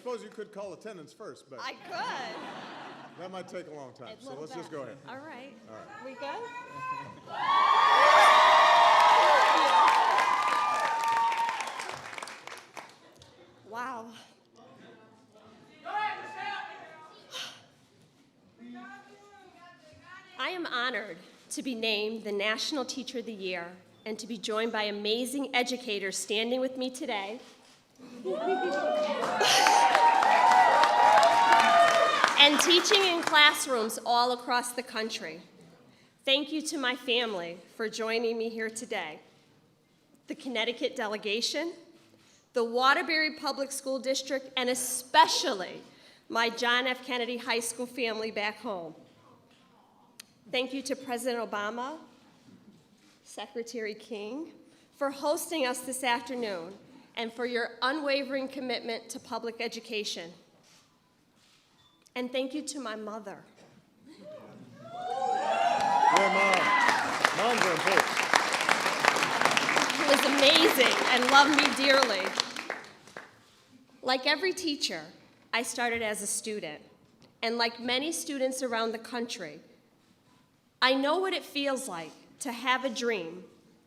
suppose you could call attendance first, but I could. that might take a long time, so let's just go ahead. All right. All right. We good? Wow. I am honored to be named the National Teacher of the Year and to be joined by amazing educators standing with me today. And teaching in classrooms all across the country. Thank you to my family for joining me here today. The Connecticut delegation, the Waterbury Public School District, and especially my John F. Kennedy High School family back home. Thank you to President Obama, Secretary King, for hosting us this afternoon and for your unwavering commitment to public education. And thank you to my mother. Yeah, Mom. Moms are important. Who is amazing and loved me dearly. Like every teacher, I started as a student. And like many students around the country, I know what it feels like to have a dream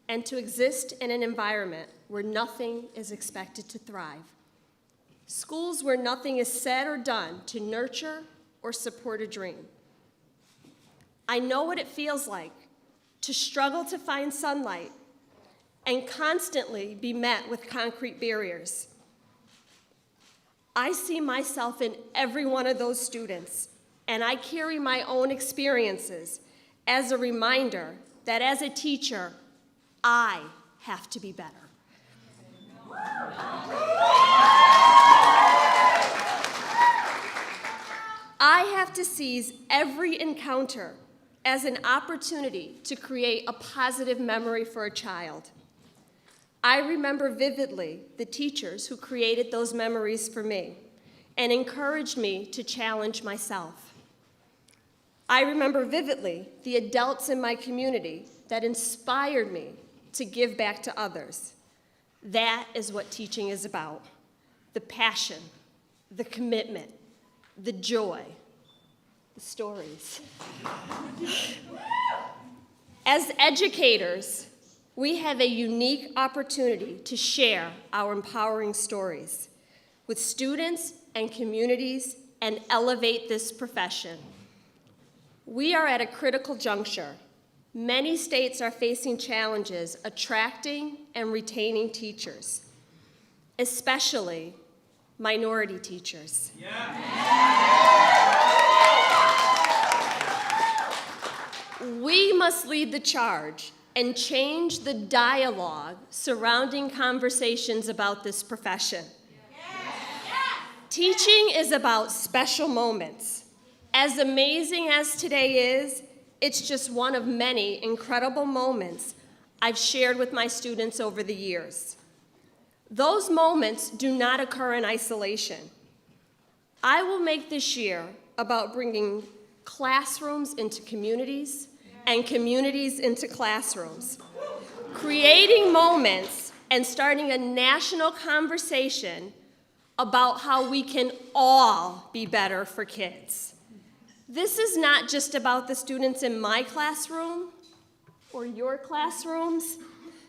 and to exist in an environment where nothing is expected to thrive. Schools where nothing is said or done to nurture or support a dream. I know what it feels like to struggle to find sunlight and constantly be met with concrete barriers. I see myself in every one of those students, and I carry my own experiences as a reminder that as a teacher, I have to be better. I have to seize every encounter as an opportunity to create a positive memory for a child. I remember vividly the teachers who created those memories for me and encouraged me to challenge myself. I remember vividly the adults in my community that inspired me to give back to others. That is what teaching is about: the passion, the commitment, the joy, the stories. As educators, we have a unique opportunity to share our empowering stories with students and communities and elevate this profession. We are at a critical juncture. Many states are facing challenges attracting and retaining teachers, especially minority teachers. We must lead the charge and change the dialogue surrounding conversations about this profession. Teaching is about special moments. As amazing as today is, it's just one of many incredible moments I've shared with my students over the years. Those moments do not occur in isolation. I will make this year about bringing classrooms into communities and communities into classrooms, creating moments and starting a national conversation about how we can all be better for kids. This is not just about the students in my classroom or your classrooms.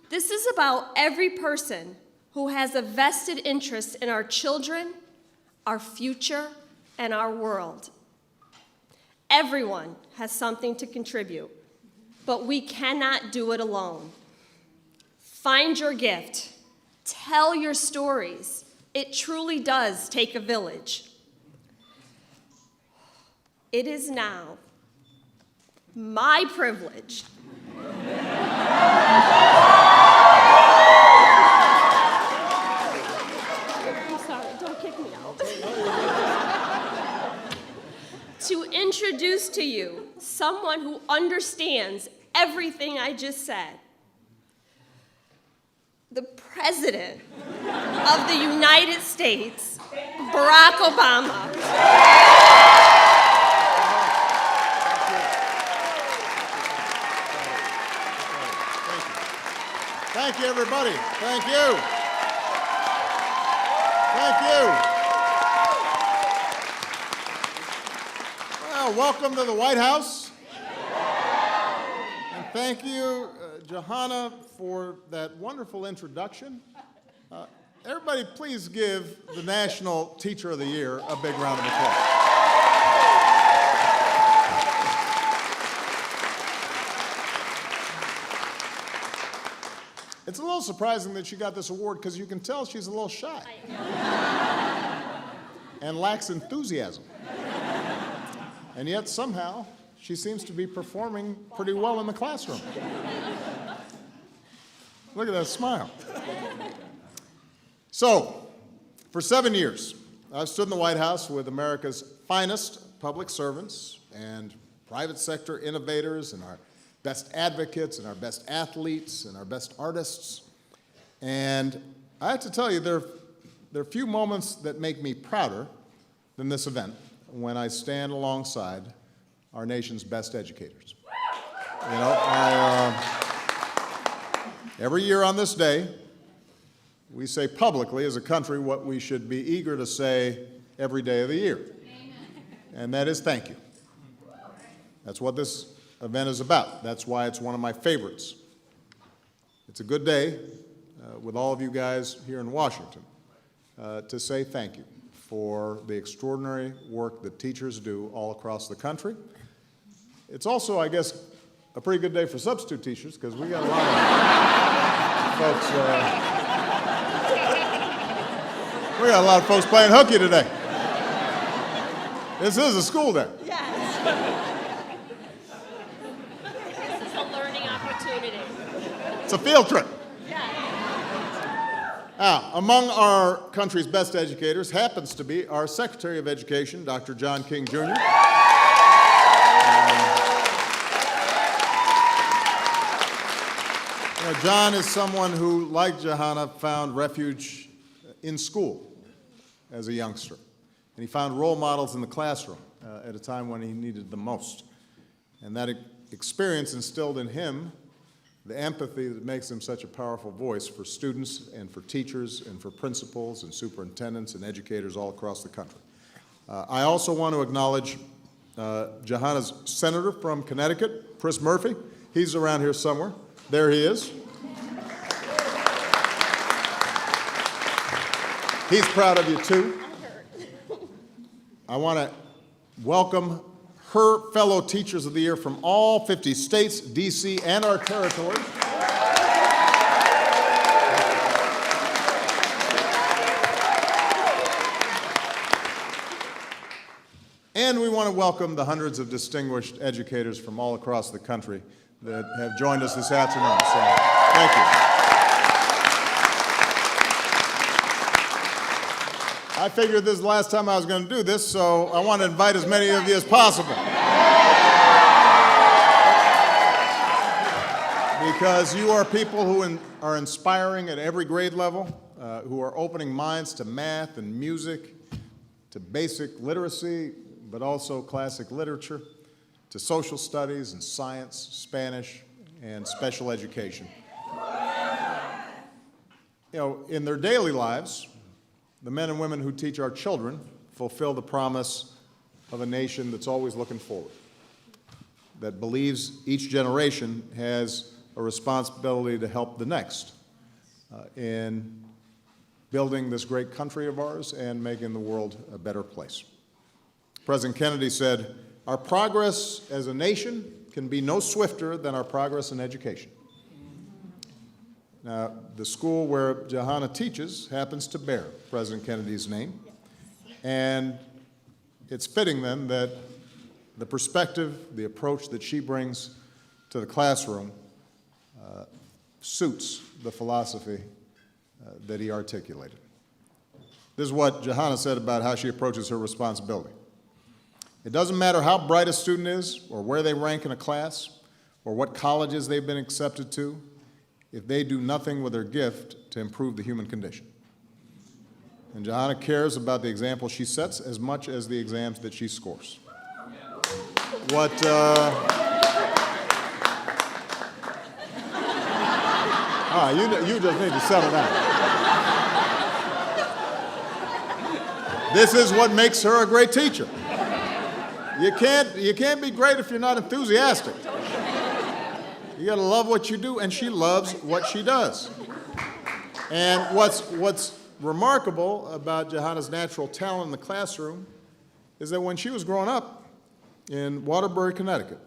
This is about every person who has a vested interest in our children, our future, and our world. Everyone has something to contribute, but we cannot do it alone. Find your gift. Tell your stories. It truly does take a village. It is now my privilege I'm sorry, don't kick me out. To introduce to you someone who understands everything I just said. The President of the United States, Barack Obama. Thank you, everybody. Thank you. Thank you. Johanna, welcome to the White House. And thank you, Johanna, for that wonderful introduction. Everybody, please give the National Teacher of the Year a big round of applause. It's a little surprising that she got this award because you can tell she's a little shy and lacks enthusiasm. And yet somehow she seems to be performing pretty well in the classroom. Look at that smile. So, for 7 years, I've stood in the White House with America's finest public servants and private sector innovators and our best advocates and our best athletes and our best artists. And I have to tell you, there are few moments that make me prouder than this event when I stand alongside our nation's best educators. You know, every year on this day, we say publicly as a country what we should be eager to say every day of the year. Amen. And that is thank you. That's what this event is about. That's why it's one of my favorites. It's a good day with all of you guys here in Washington to say thank you for the extraordinary work that teachers do all across the country. It's also, I guess, a pretty good day for substitute teachers because we got a lot of folks. We got a lot of folks playing hooky today. This is a school day. Yes. This is a learning opportunity. It's a field trip. Yes. Now, among our country's best educators happens to be our Secretary of Education, Dr. John King, Jr. John is someone who, like Johanna, found refuge in school as a youngster. And he found role models in the classroom at a time when he needed them most. And that experience instilled in him the empathy that makes him such a powerful voice for students and for teachers and for principals and superintendents and educators all across the country. I also want to acknowledge Johanna's senator from Connecticut, Chris Murphy. He's around here somewhere. There he is. He's proud of you, too. I want to welcome her fellow Teachers of the Year from all 50 states, D.C., and our territories. And we want to welcome the hundreds of distinguished educators from all across the country that have joined us this afternoon. So, thank you. I figured this is the last time I was going to do this, so I want to invite as many of you as possible. Because you are people who are inspiring at every grade level, who are opening minds to math and music, to basic literacy, but also classic literature, to social studies and science, Spanish, and special education. You know, in their daily lives, the men and women who teach our children fulfill the promise of a nation that's always looking forward, that believes each generation has a responsibility to help the next in building this great country of ours and making the world a better place. President Kennedy said, "Our progress as a nation can be no swifter than our progress in education." Now, the school where Johanna teaches happens to bear President Kennedy's name, and it's fitting then that the perspective, the approach that she brings to the classroom suits the philosophy that he articulated. This is what Johanna said about how she approaches her responsibility. It doesn't matter how bright a student is, or where they rank in a class, or what colleges they've been accepted to, if they do nothing with their gift to improve the human condition. And Johanna cares about the example she sets as much as the exams that she scores. What, you just need to settle down. This is what makes her a great teacher. You can't be great if you're not enthusiastic. You got to love what you do, and she loves what she does. And what's remarkable about Johanna's natural talent in the classroom is that when she was growing up in Waterbury, Connecticut,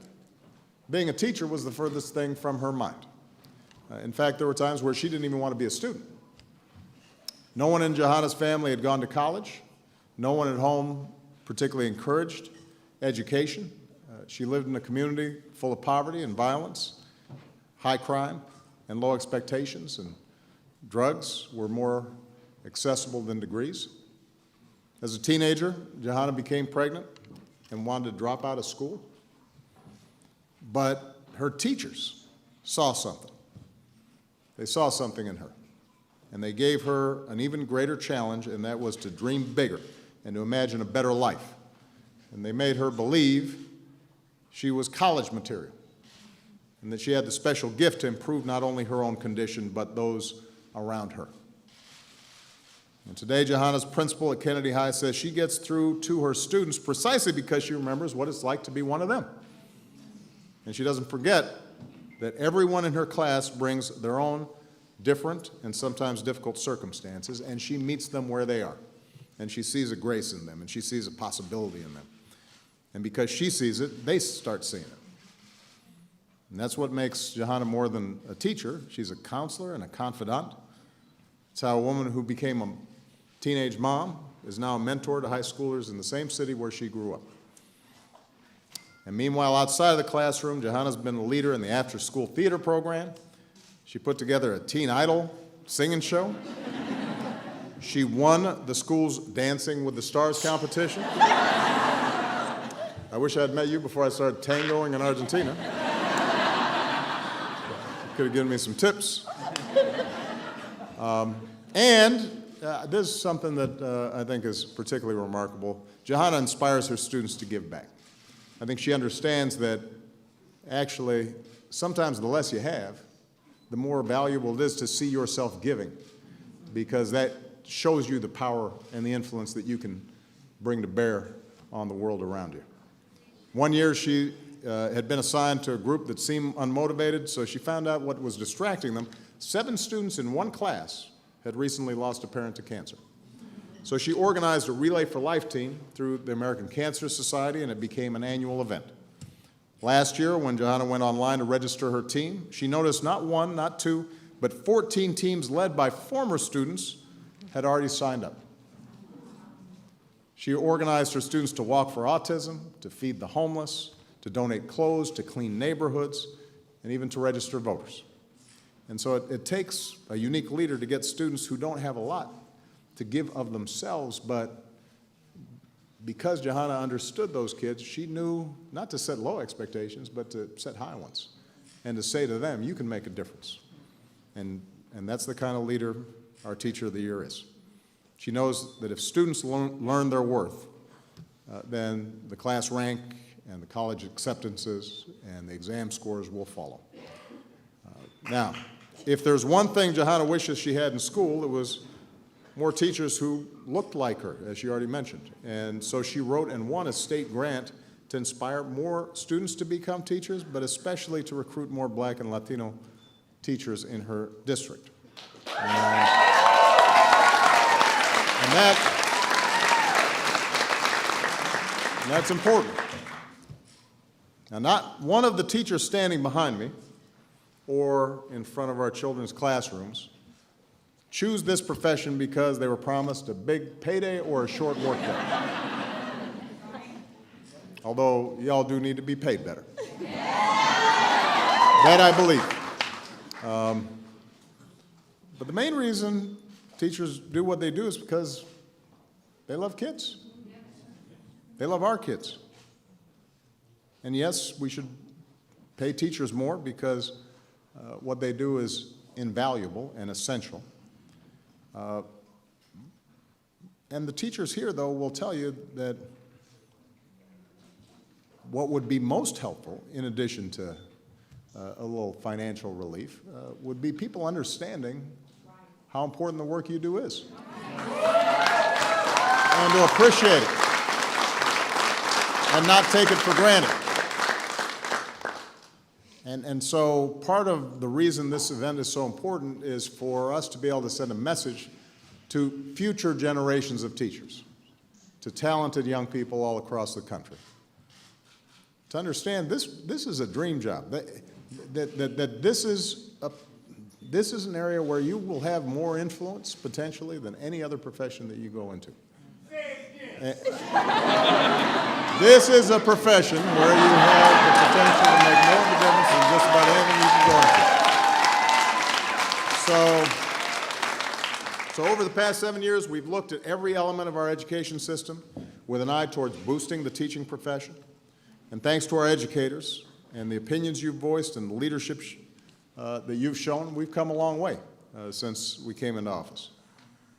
being a teacher was the furthest thing from her mind. In fact, there were times where she didn't even want to be a student. No one in Johanna's family had gone to college. No one at home particularly encouraged education. She lived in a community full of poverty and violence, high crime, and low expectations, and drugs were more accessible than degrees. As a teenager, Johanna became pregnant and wanted to drop out of school. But her teachers saw something. They saw something in her. And they gave her an even greater challenge, and that was to dream bigger and to imagine a better life. And they made her believe she was college material and that she had the special gift to improve not only her own condition, but those around her. And today, Johanna's principal at Kennedy High says she gets through to her students precisely because she remembers what it's like to be one of them. And she doesn't forget that everyone in her class brings their own different and sometimes difficult circumstances, and she meets them where they are. And she sees a grace in them, and she sees a possibility in them. And because she sees it, they start seeing it. And that's what makes Johanna more than a teacher. She's a counselor and a confidant. It's how a woman who became a teenage mom is now a mentor to high schoolers in the same city where she grew up. And meanwhile, outside of the classroom, Johanna's been a leader in the after-school theater program. She put together a teen idol singing show. She won the school's Dancing with the Stars competition. I wish I had met you before I started tangoing in Argentina. Could have given me some tips. This is something that I think is particularly remarkable. Johanna inspires her students to give back. I think she understands that actually sometimes the less you have, the more valuable it is to see yourself giving, because that shows you the power and the influence that you can bring to bear on the world around you. One year she had been assigned to a group that seemed unmotivated, so she found out what was distracting them. 7 students in one class had recently lost a parent to cancer. So she organized a Relay for Life team through the American Cancer Society, and it became an annual event. Last year, when Johanna went online to register her team, she noticed not 1, not 2, but 14 teams led by former students had already signed up. She organized her students to walk for autism, to feed the homeless, to donate clothes, to clean neighborhoods, and even to register voters. And so it takes a unique leader to get students who don't have a lot to give of themselves, but because Johanna understood those kids, she knew not to set low expectations, but to set high ones, and to say to them, you can make a difference. And that's the kind of leader our Teacher of the Year is. She knows that if students learn their worth, then the class rank and the college acceptances and the exam scores will follow. Now, if there's one thing Johanna wishes she had in school, it was more teachers who looked like her, as she already mentioned. And so she wrote and won a state grant to inspire more students to become teachers, but especially to recruit more Black and Latino teachers in her district. And that's important. Now, not one of the teachers standing behind me or in front of our children's classrooms choose this profession because they were promised a big payday or a short workday. Although y'all do need to be paid better. That I believe. But the main reason teachers do what they do is because they love kids. They love our kids. And yes, we should pay teachers more because what they do is invaluable and essential. And the teachers here, though, will tell you that what would be most helpful, in addition to a little financial relief, would be people understanding how important the work you do is. And to appreciate it. and not take it for granted. And so part of the reason this event is so important is for us to be able to send a message to future generations of teachers, to talented young people all across the country, to understand this is a dream job, that this is an area where you will have more influence potentially than any other profession that you go into. This is a profession where you have the potential to make more of a difference than just about anything you can go into. So over the past 7 years, we've looked at every element of our education system with an eye towards boosting the teaching profession. And thanks to our educators and the opinions you've voiced and the leadership that you've shown, we've come a long way since we came into office.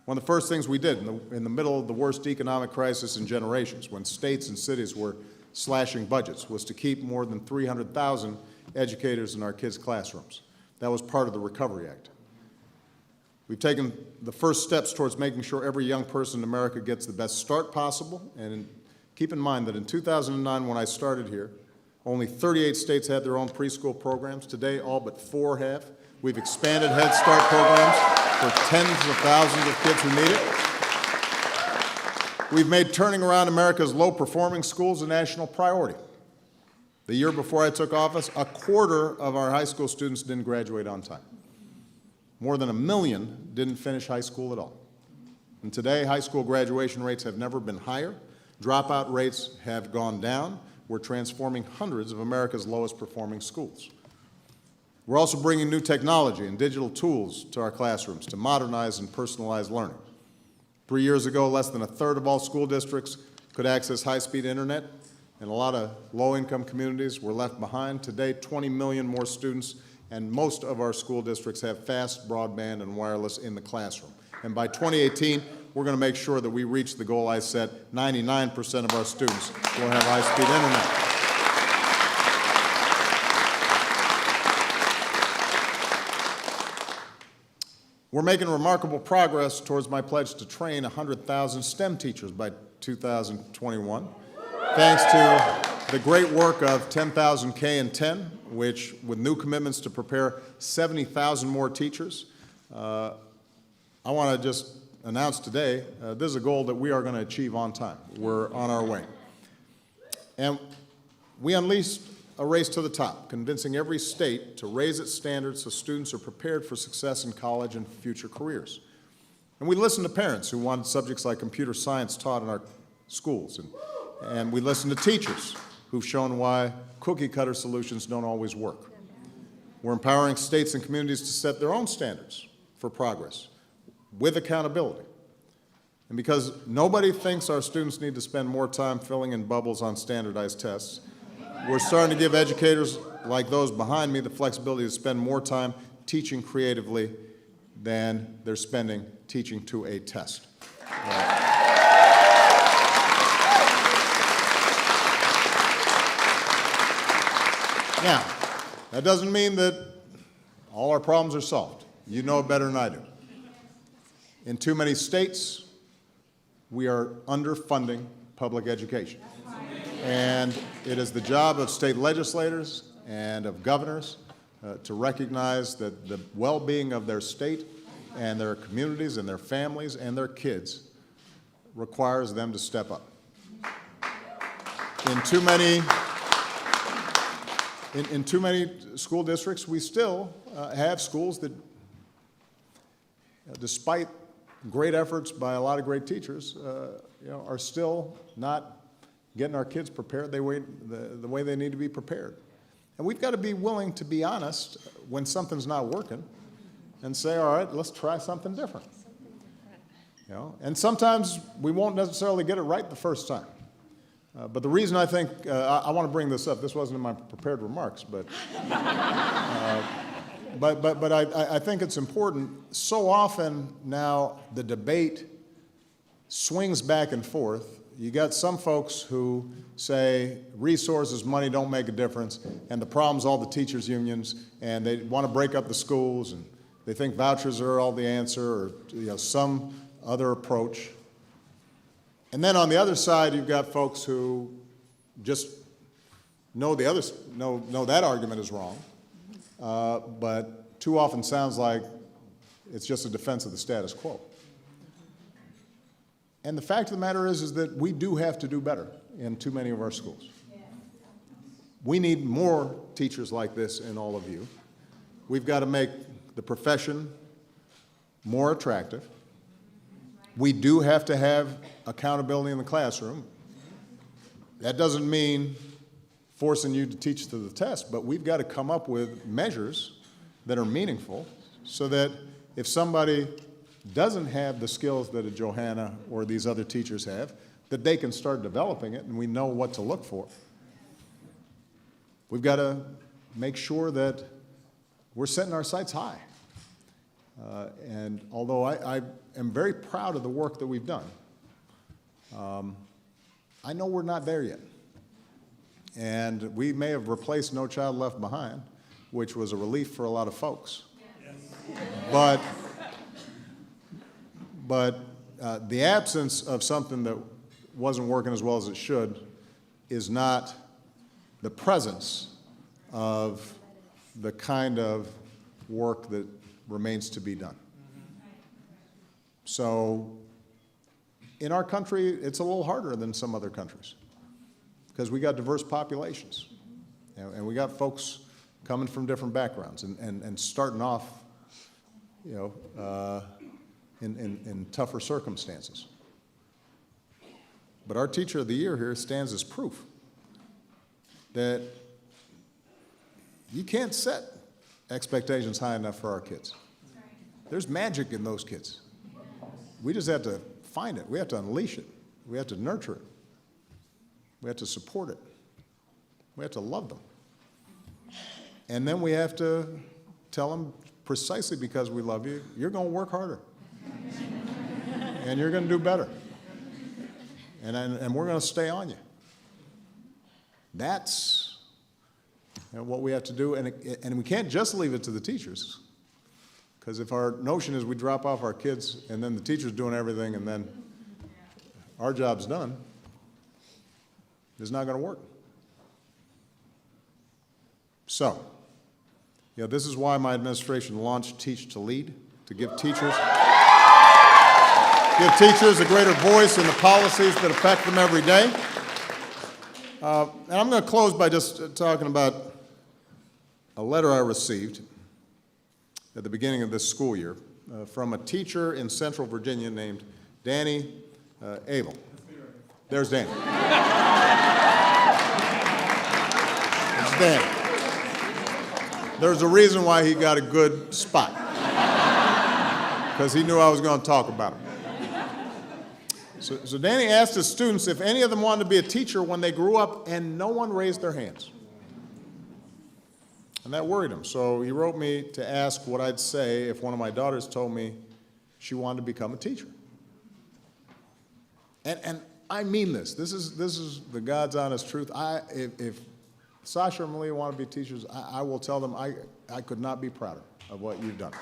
One of the first things we did in the middle of the worst economic crisis in generations, when states and cities were slashing budgets, was to keep more than 300,000 educators in our kids' classrooms. That was part of the Recovery Act. We've taken the first steps towards making sure every young person in America gets the best start possible. And keep in mind that in 2009, when I started here, only 38 states had their own preschool programs. Today, all but 4 have. We've expanded Head Start programs for tens of thousands of kids who need it. We've made turning around America's low-performing schools a national priority. The year before I took office, 1/4 of our high school students didn't graduate on time. More than 1 million didn't finish high school at all. And today, high school graduation rates have never been higher. Dropout rates have gone down. We're transforming hundreds of America's lowest performing schools. We're also bringing new technology and digital tools to our classrooms to modernize and personalize learning. 3 years ago, less than 1/3 of all school districts could access high-speed internet, and a lot of low-income communities were left behind. Today, 20 million more students, and most of our school districts have fast broadband and wireless in the classroom. And by 2018, we're going to make sure that we reach the goal I set: 99% of our students will have high-speed internet. We're making remarkable progress towards my pledge to train 100,000 STEM teachers by 2021, thanks to the great work of 10,000 K and 10, which, with new commitments to prepare 70,000 more teachers, I want to just announce today, this is a goal that we are going to achieve on time. We're on our way. And we unleashed a race to the top, convincing every state to raise its standards so students are prepared for success in college and future careers. And we listened to parents who wanted subjects like computer science taught in our schools. And we listened to teachers who've shown why cookie-cutter solutions don't always work. We're empowering states and communities to set their own standards for progress with accountability. And because nobody thinks our students need to spend more time filling in bubbles on standardized tests, we're starting to give educators like those behind me the flexibility to spend more time teaching creatively than they're spending teaching to a test. Now, that doesn't mean that all our problems are solved. You know it better than I do. In too many states, we are underfunding public education. And it is the job of state legislators and of governors to recognize that the well-being of their state and their communities and their families and their kids requires them to step up. In too many school districts, we still have schools that, despite great efforts by a lot of great teachers, are still not getting our kids prepared the way they need to be prepared. And we've got to be willing to be honest when something's not working and say, all right, let's try something different. And sometimes we won't necessarily get it right the first time. But the reason I think, I want to bring this up, this wasn't in my prepared remarks, but I think it's important. So often now the debate swings back and forth. You got some folks who say resources, money don't make a difference, and the problem's all the teachers' unions, and they want to break up the schools, and they think vouchers are all the answer, or some other approach. And then on the other side, you've got folks who just know that argument is wrong, but too often sounds like it's just a defense of the status quo. And the fact of the matter is that we do have to do better in too many of our schools. We need more teachers like this in all of you. We've got to make the profession more attractive. We do have to have accountability in the classroom. That doesn't mean forcing you to teach to the test, but we've got to come up with measures that are meaningful so that if somebody doesn't have the skills that a Johanna or these other teachers have, that they can start developing it and we know what to look for. We've got to make sure that we're setting our sights high. And although I am very proud of the work that we've done, I know we're not there yet. And we may have replaced No Child Left Behind, which was a relief for a lot of folks. Yes. But the absence of something that wasn't working as well as it should is not the presence of the kind of work that remains to be done. So in our country, it's a little harder than some other countries because we got diverse populations and we got folks coming from different backgrounds and starting off, in tougher circumstances. But our Teacher of the Year here stands as proof that you can't set expectations high enough for our kids. There's magic in those kids. We just have to find it. We have to unleash it. We have to nurture it. We have to support it. We have to love them. And then we have to tell them, precisely because we love you, you're going to work harder. And you're going to do better. And we're going to stay on you. That's what we have to do. And we can't just leave it to the teachers. Because if our notion is we drop off our kids and then the teacher's doing everything and then our job's done, it's not going to work. So, this is why my administration launched Teach to Lead, to give teachers a greater voice in the policies that affect them every day. And I'm going to close by just talking about a letter I received at the beginning of this school year from a teacher in Central Virginia named Danny Abel. There's Danny. There's Danny. There's a reason why he got a good spot, because he knew I was going to talk about him. So Danny asked his students if any of them wanted to be a teacher when they grew up, and no one raised their hands. And that worried him. So he wrote me to ask what I'd say if one of my daughters told me she wanted to become a teacher. And I mean this. This is the God's honest truth. If Sasha and Malia want to be teachers, I will tell them I could not be prouder of what you've done.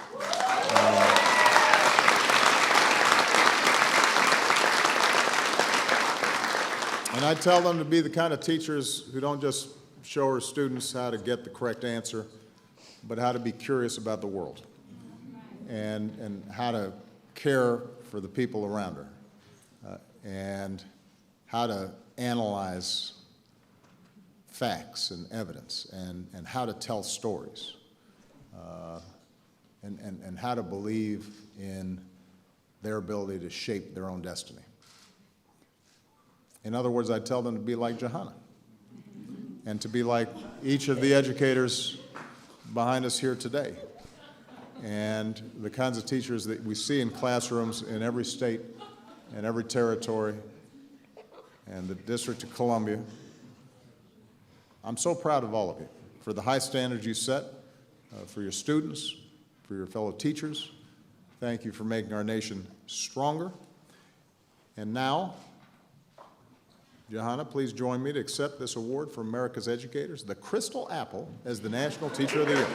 And I tell them to be the kind of teachers who don't just show our students how to get the correct answer, but how to be curious about the world and how to care for the people around her and how to analyze facts and evidence and how to tell stories and how to believe in their ability to shape their own destiny. In other words, I tell them to be like Johanna and to be like each of the educators behind us here today and the kinds of teachers that we see in classrooms in every state and every territory and the District of Columbia. I'm so proud of all of you for the high standards you set for your students, for your fellow teachers. Thank you for making our nation stronger. And now, Johanna, please join me to accept this award from America's Educators, the Crystal Apple, as the National Teacher of the Year.